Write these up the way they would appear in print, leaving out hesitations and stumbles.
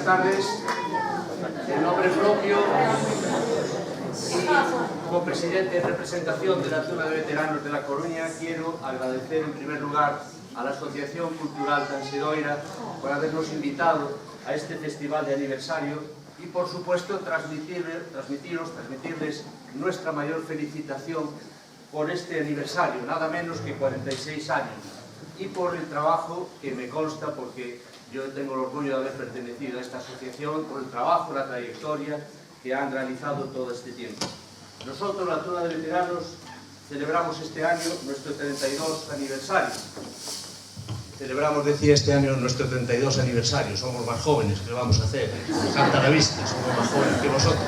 tardes. En nombre propio y como presidente en representación de la Zona de Veteranos de La Coruña, quiero agradecer en primer lugar a la Asociación Cultural Tansedoira por habernos invitado a este festival de aniversario y, por supuesto, transmitirles nuestra mayor felicitación por este aniversario, nada menos que 46 años, y por el trabajo que me consta, porque yo tengo el orgullo de haber pertenecido a esta asociación, por el trabajo, la trayectoria que han realizado todo este tiempo. Nosotros, la Zona de Veteranos, celebramos este año nuestro 32 aniversario. Celebramos, decía, este año nuestro 32 aniversario. Somos más jóvenes, ¿qué vamos a hacer? Salta a la vista, somos más jóvenes que vosotros.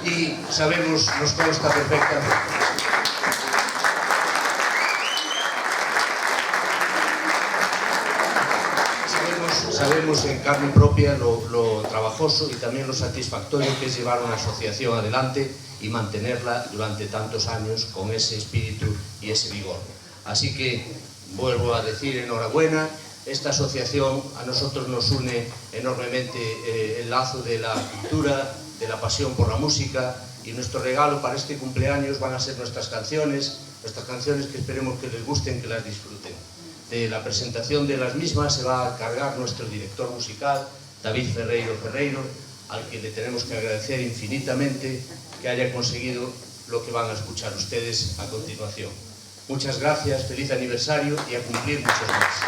Y sabemos, nos consta perfectamente. Sabemos en carne propia lo trabajoso y también lo satisfactorio que es llevar una asociación adelante y mantenerla durante tantos años con ese espíritu y ese vigor. Así que vuelvo a decir enhorabuena. Esta asociación a nosotros nos une enormemente el lazo de la cultura, de la pasión por la música, y nuestro regalo para este cumpleaños van a ser nuestras canciones que esperemos que les gusten, que las disfruten. De la presentación de las mismas se va a cargar nuestro director musical, David Ferreiro, al que le tenemos que agradecer infinitamente que haya conseguido lo que van a escuchar ustedes a continuación. Muchas gracias, feliz aniversario y a cumplir muchos más.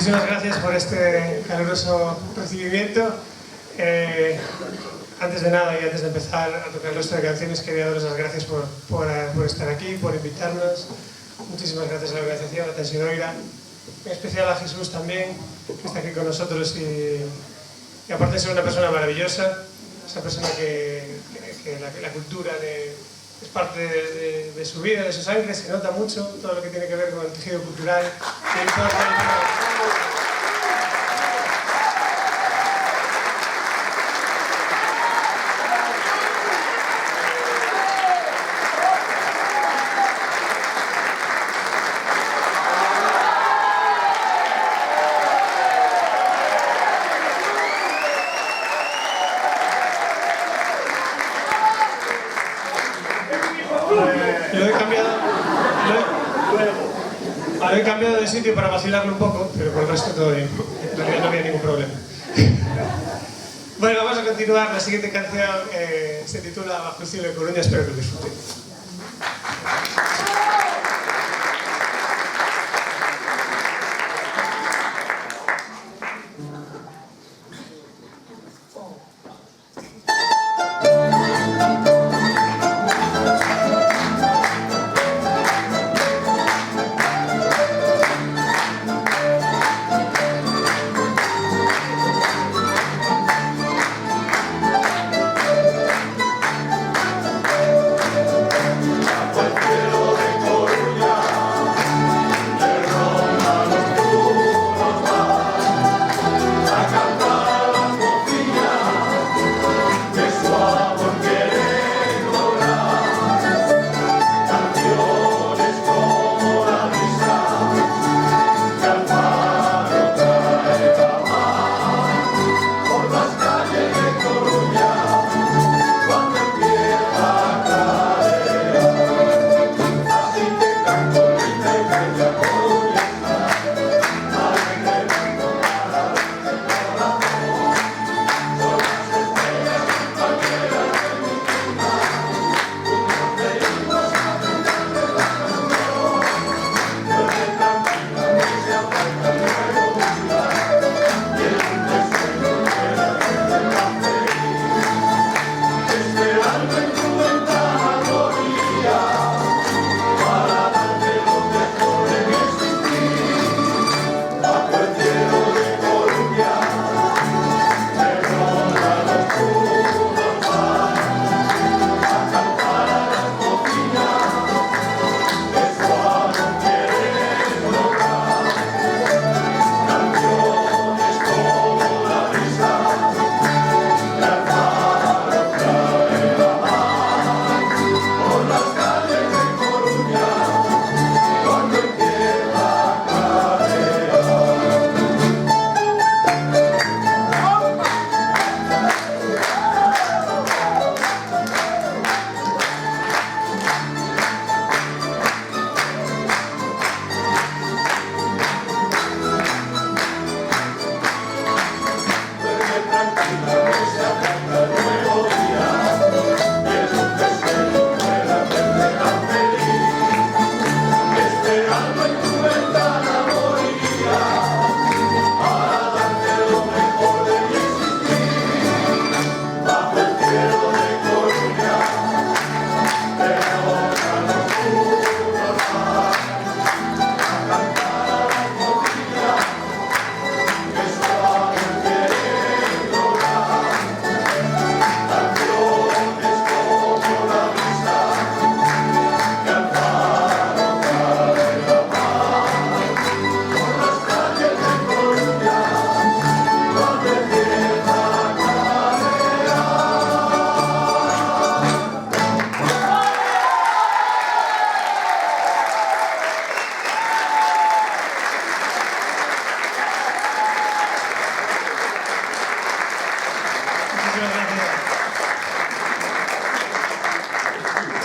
Muchísimas gracias por este caluroso recibimiento. Antes de nada y antes de empezar a tocar el resto de canciones, quería daros las gracias por estar aquí, por invitarnos. Muchísimas gracias a la organización, a Tensidoira, en especial a Jesús también, que está aquí con nosotros y aparte de ser una persona maravillosa, esa persona que la cultura es parte de su vida, de su sangre, se nota mucho todo lo que tiene que ver con el tejido cultural. Lo he cambiado de sitio para vacilarlo un poco, pero por el resto todo bien. En realidad no había ningún problema. Bueno, vamos a continuar. La siguiente canción se titula Bajo el cielo de Coruña. Espero que lo disfruten.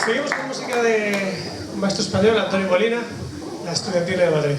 Seguimos con música de un maestro español, Antonio Molina, la Estudiantina de Madrid.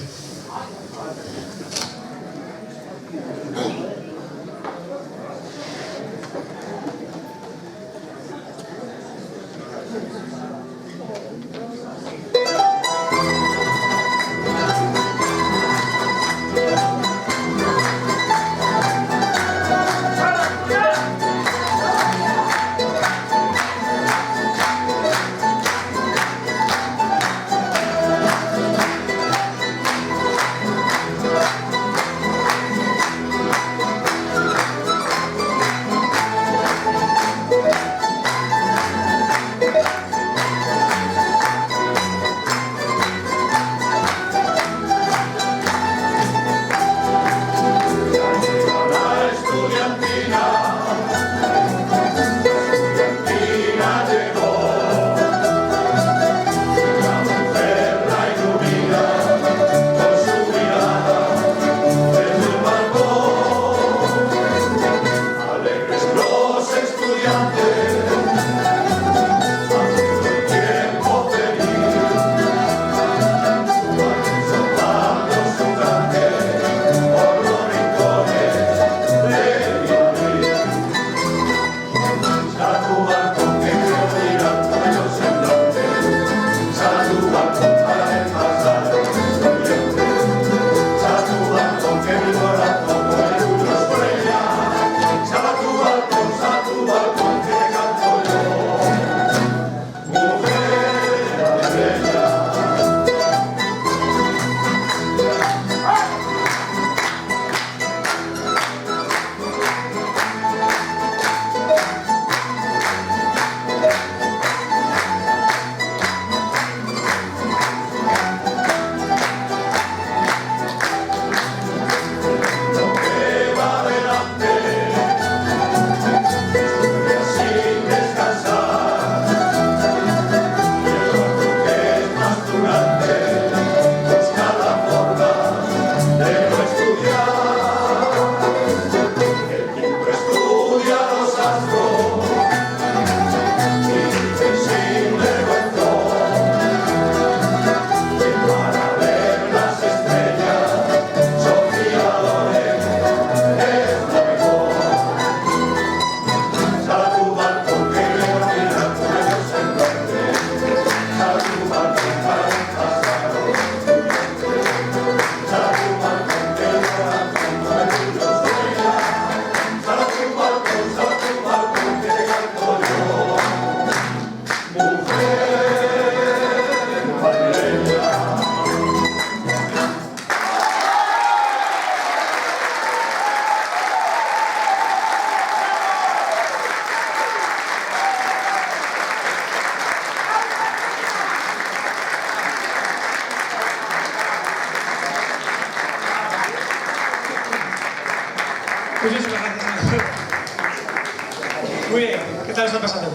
tal está pasando?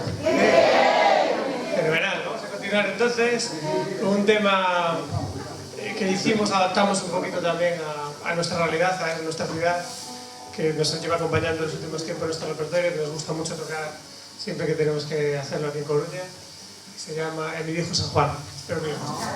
Fenomenal, vamos a continuar entonces con un tema que hicimos, adaptamos un poquito también a nuestra realidad, a nuestra ciudad, que nos lleva acompañando en los últimos tiempos en nuestro repertorio, que nos gusta mucho tocar siempre que tenemos que hacerlo aquí en Coruña. Se llama En mi viejo San Juan. Espero que lo escuchen.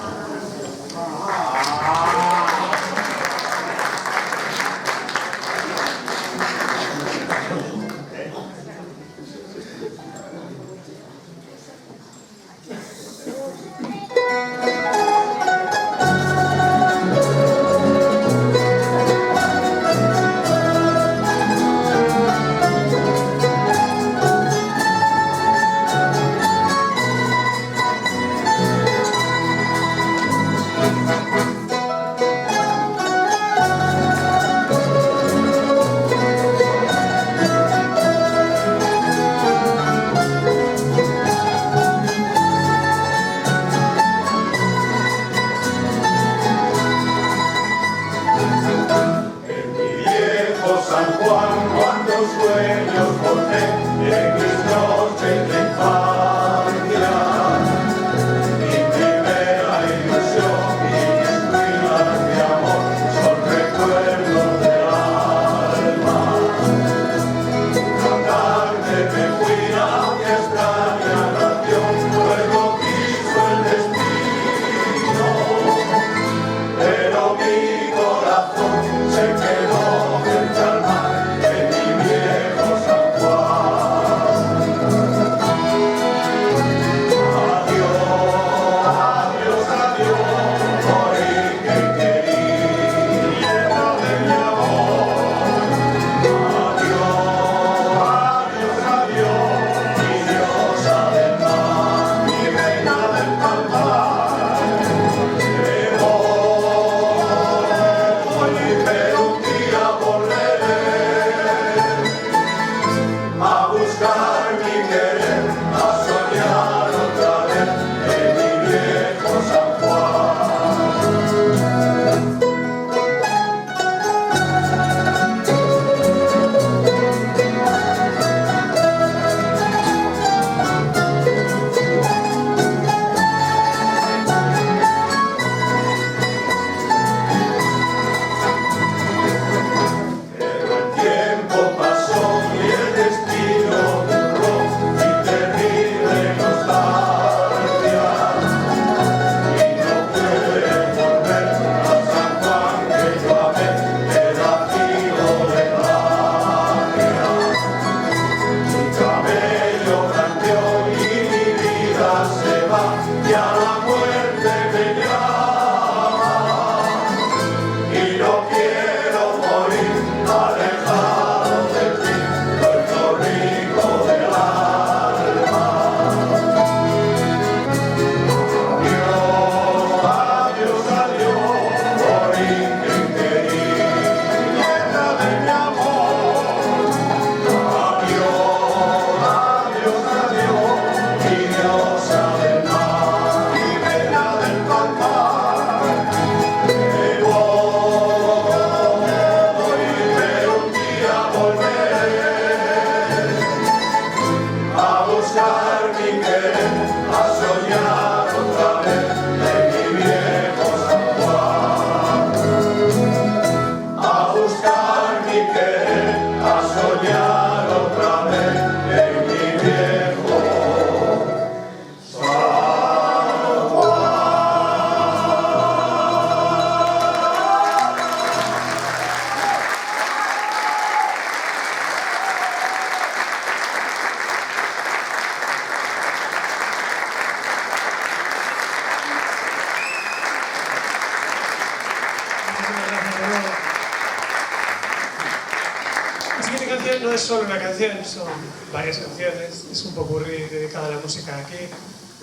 No es solo una canción, son varias canciones, es un popurrí dedicado a la música aquí,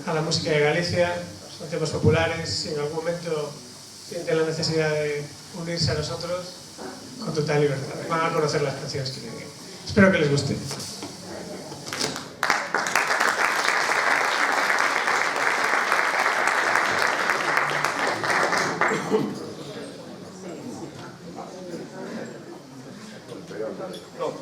a la música de Galicia, son temas populares, si en algún momento sienten la necesidad de unirse a nosotros, con total libertad. Van a conocer las canciones que vienen. Espero que les guste. No.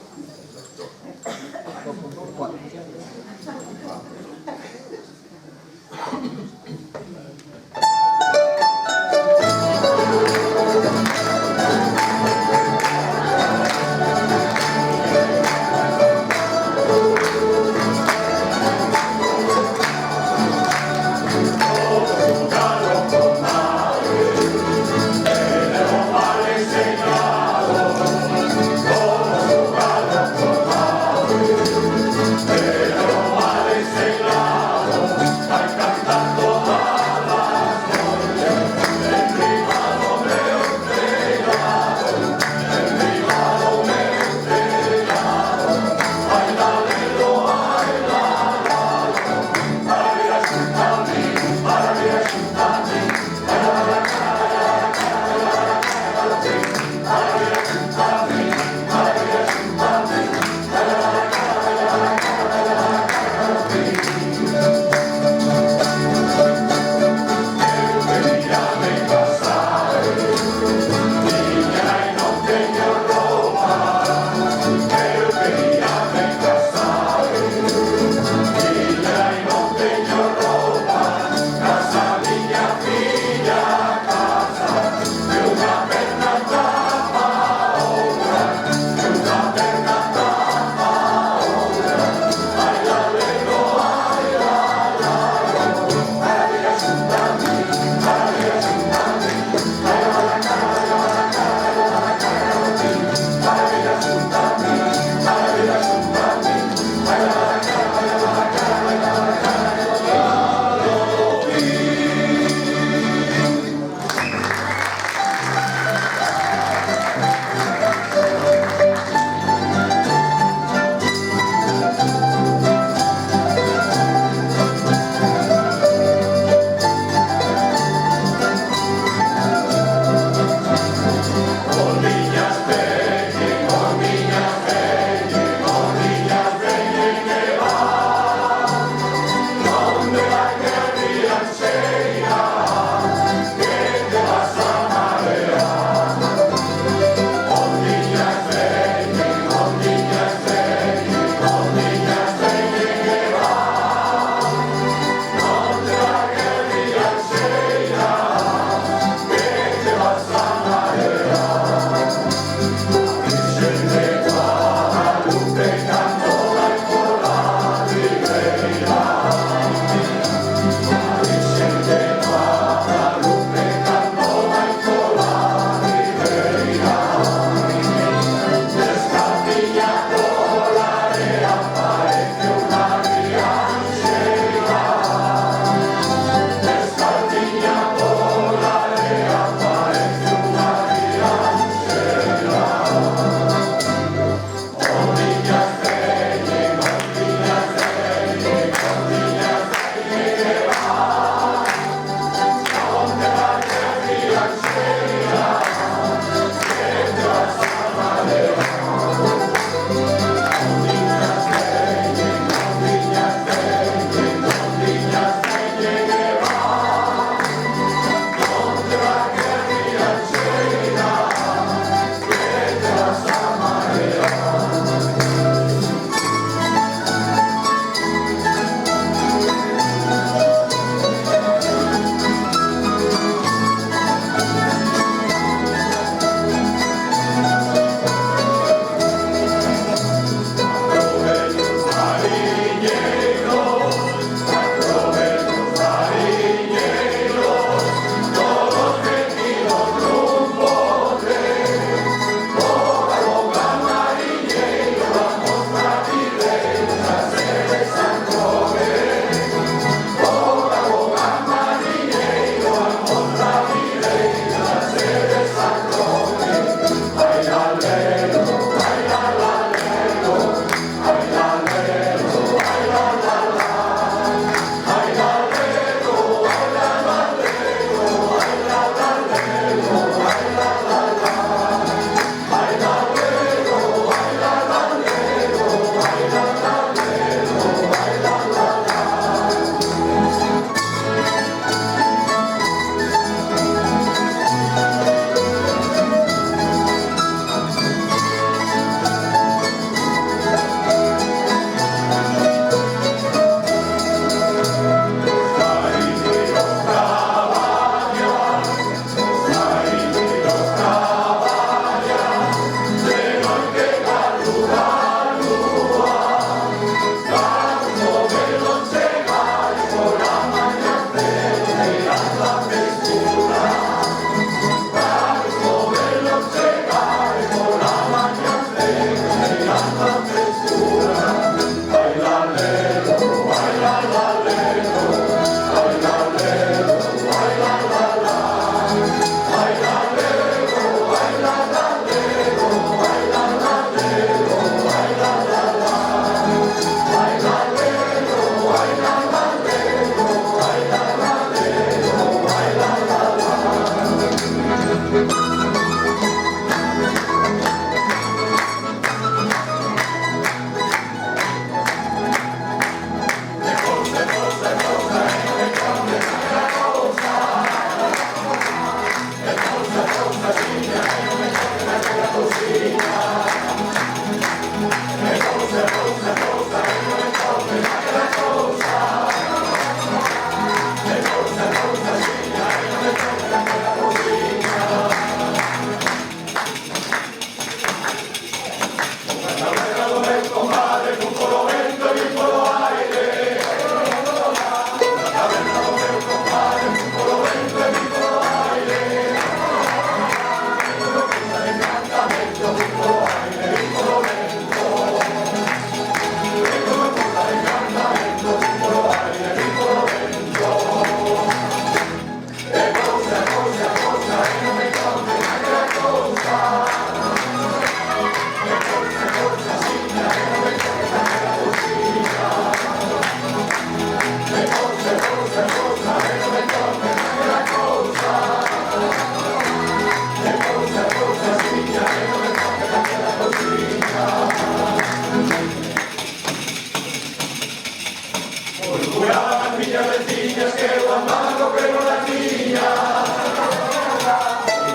Murmuraban miñas veciñas que eu amaba pero la tiña.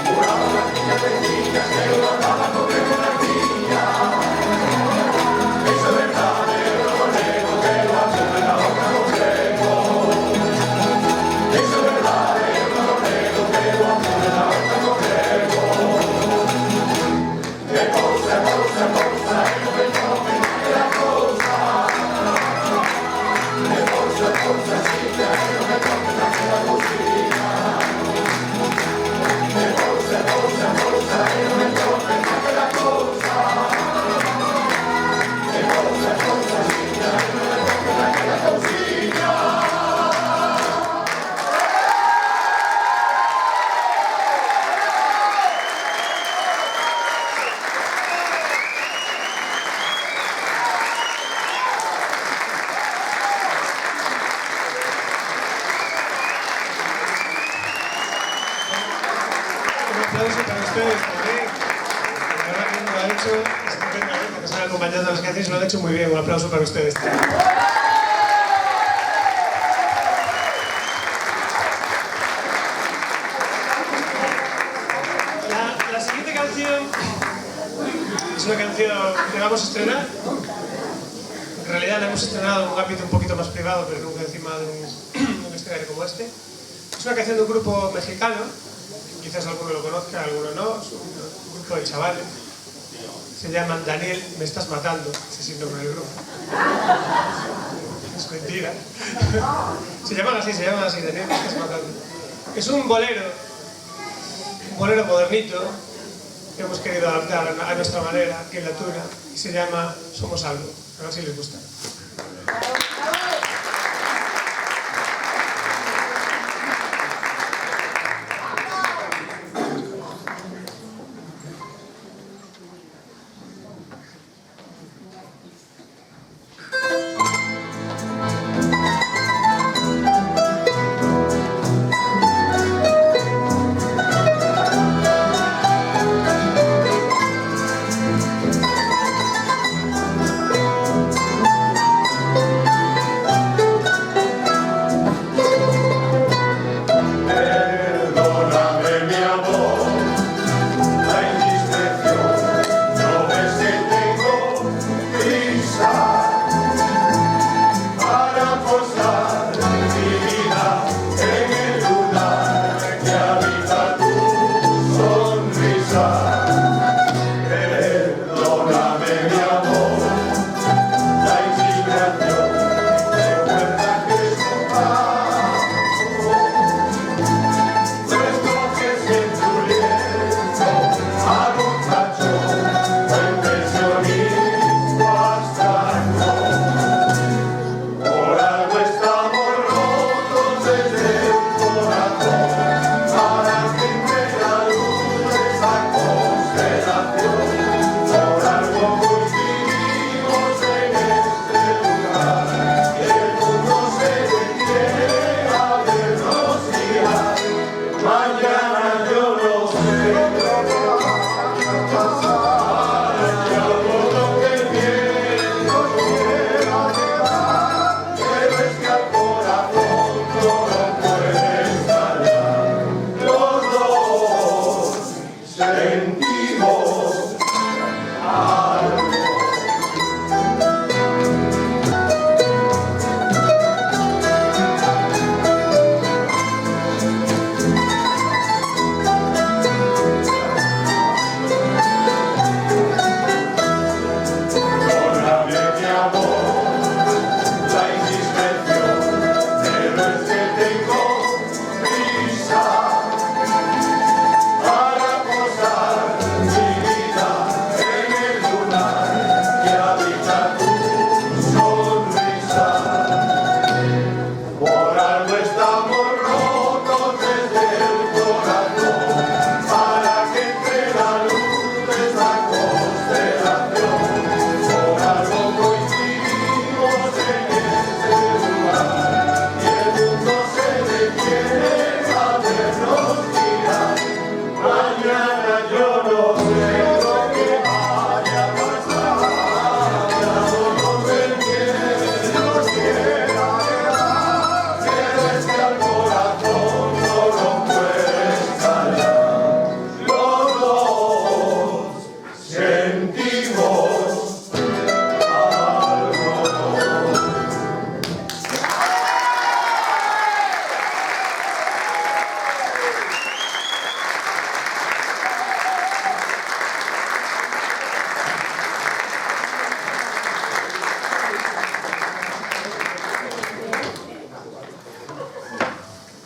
Murmuraban miñas veciñas que eu amaba pero la tiña. Eso é verdade, eu non nego que eu amo na boca do seco. Eso é verdade, eu non nego que eu amo na boca do seco. E cousa, cousa, cousa, eu me toque naquela cousa. E cousa, cousa, chica, eu me toque naquela cousinha. E cousa, cousa, cousa, eu me toque naquela cousa. E cousa, cousa, chica, eu me toque naquela cousinha. Un aplauso para ustedes también. La verdad que lo ha hecho estupendamente, que están acompañando a las canciones, lo han hecho muy bien. Un aplauso para ustedes también. La siguiente canción es una canción que vamos a estrenar. En realidad la hemos estrenado en un ámbito un poquito más privado, pero nunca encima de un escenario como este. Es una canción de un grupo mexicano. Quizás alguno lo conozca, alguno no, es un grupo de chavales. Se llaman Daniel, me estás matando, ese es el nombre del grupo. Es mentira. Se llaman así, Daniel, me estás matando. Es un bolero modernito, que hemos querido adaptar a nuestra manera, aquí en La Tuna, y se llama Somos Algo. A ver si les gusta.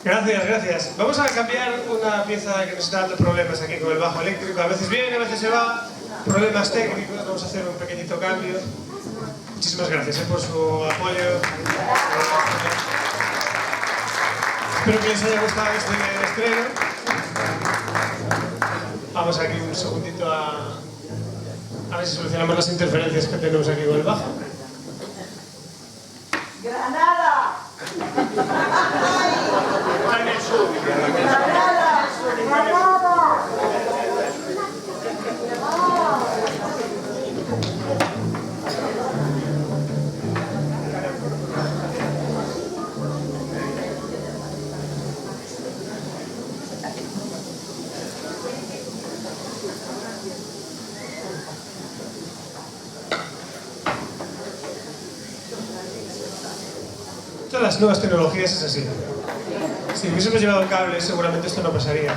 Gracias, gracias. Vamos a cambiar una pieza que nos está dando problemas aquí con el bajo eléctrico. A veces viene, a veces se va. Problemas técnicos. Vamos a hacer un pequeñito cambio. Muchísimas gracias por su apoyo. Espero que les haya gustado este estreno. Vamos aquí un segundito a ver si solucionamos las interferencias que tenemos aquí con el bajo. ¡Granada! Está en el sur. ¡Granada! ¡Granada! Esto de las nuevas tecnologías es así. Si hubiésemos llevado cables, seguramente esto no pasaría.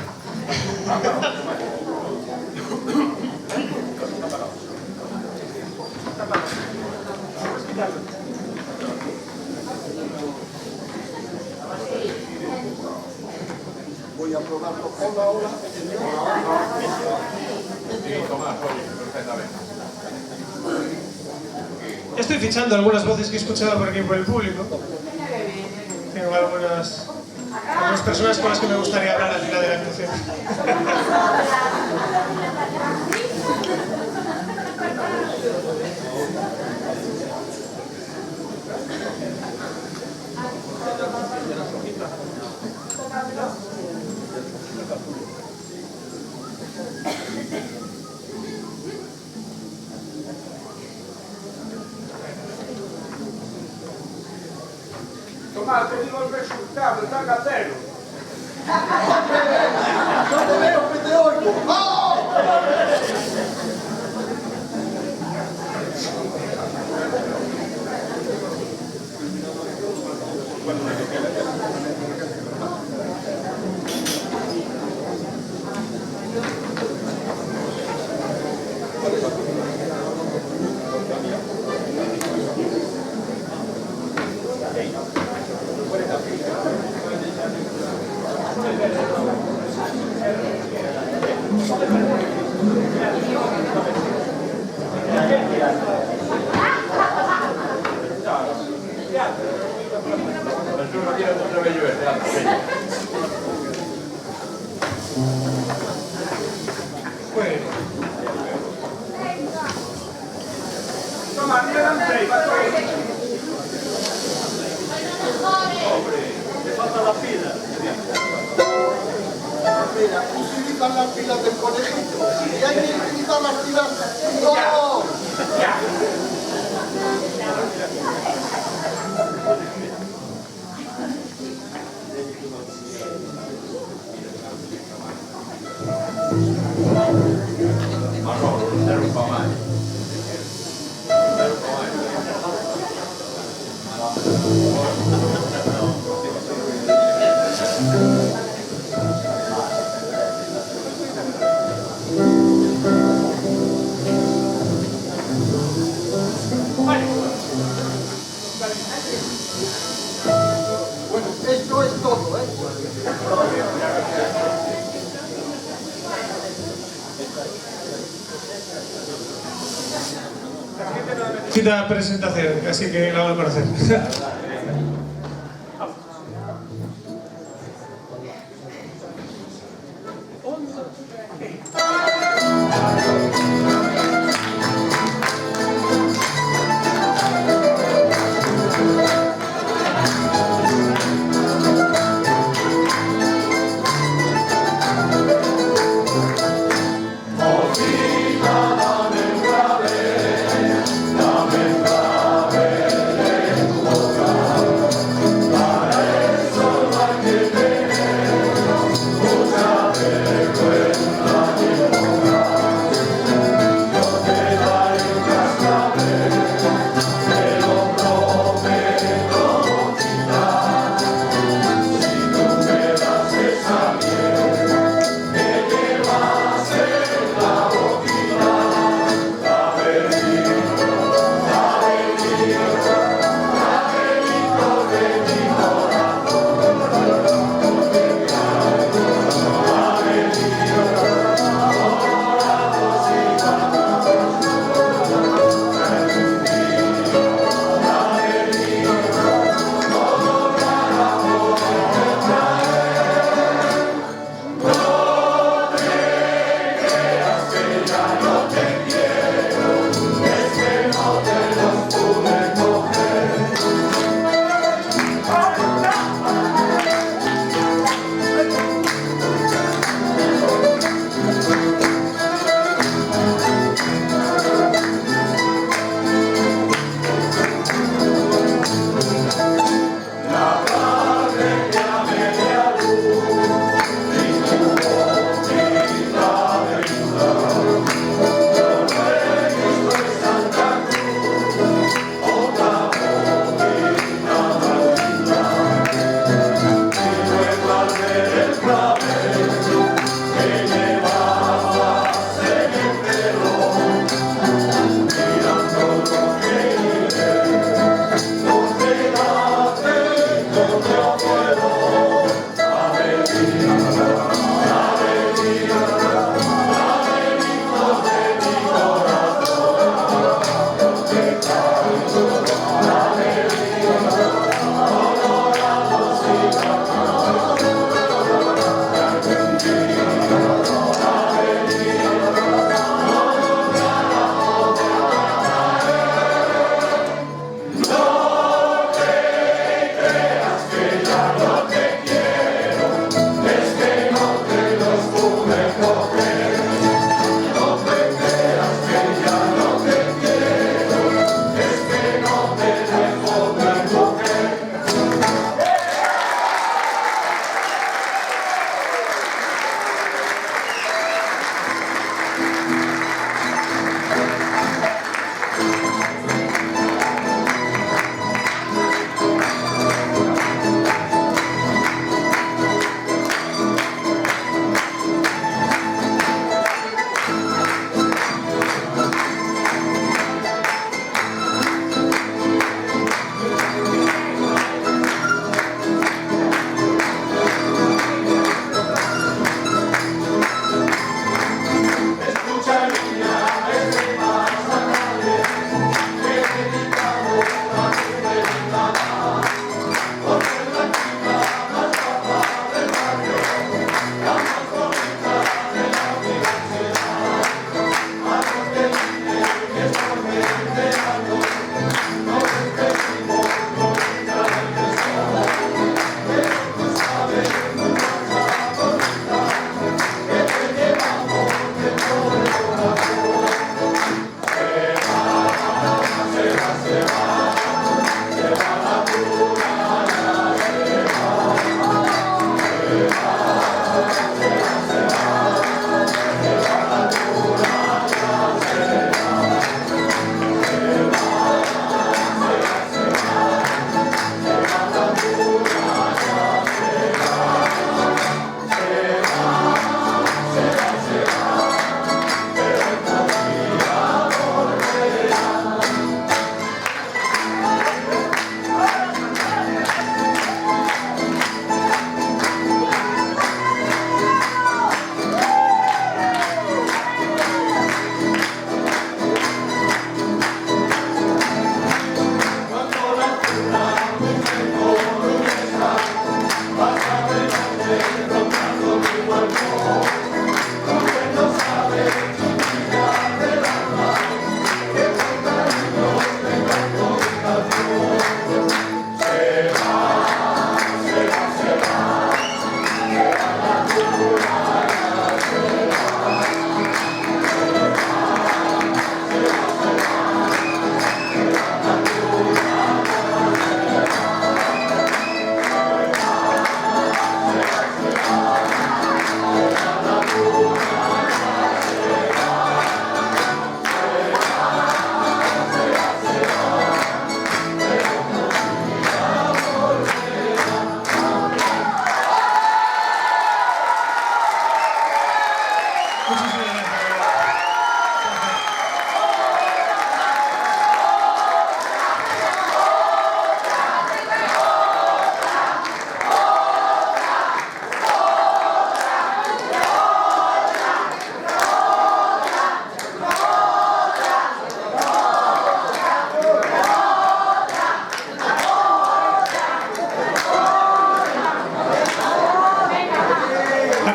Voy a probarlo con la ola. Estoy fichando algunas voces que he escuchado por aquí por el público. Tengo algunas personas con las que me gustaría hablar al final de la actuación. Tomás, te digo el resultado, está a cero. ¡No te veo que te oigo! Tomás, mira la seis, va todo. Le falta la pila. Mira, utilizan las pilas del conejito. Y hay que utilizar las pilas. ¡No! Bueno, esto es todo, ¿eh? Cita presentación, así que la voy a conocer.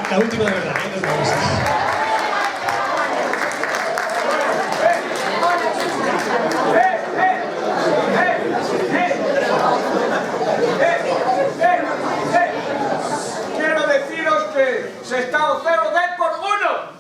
La última de verdad, nos vamos. Quiero deciros que se está o 0 10 por 1.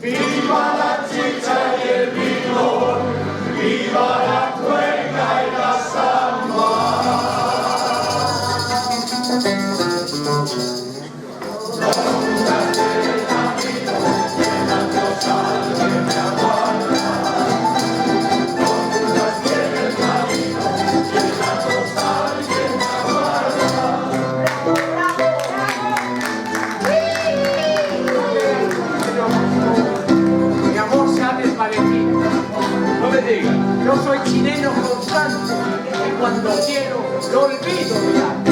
Viva la chicha y el vino, viva la Yo soy chileno constante, que cuando quiero lo olvido ya.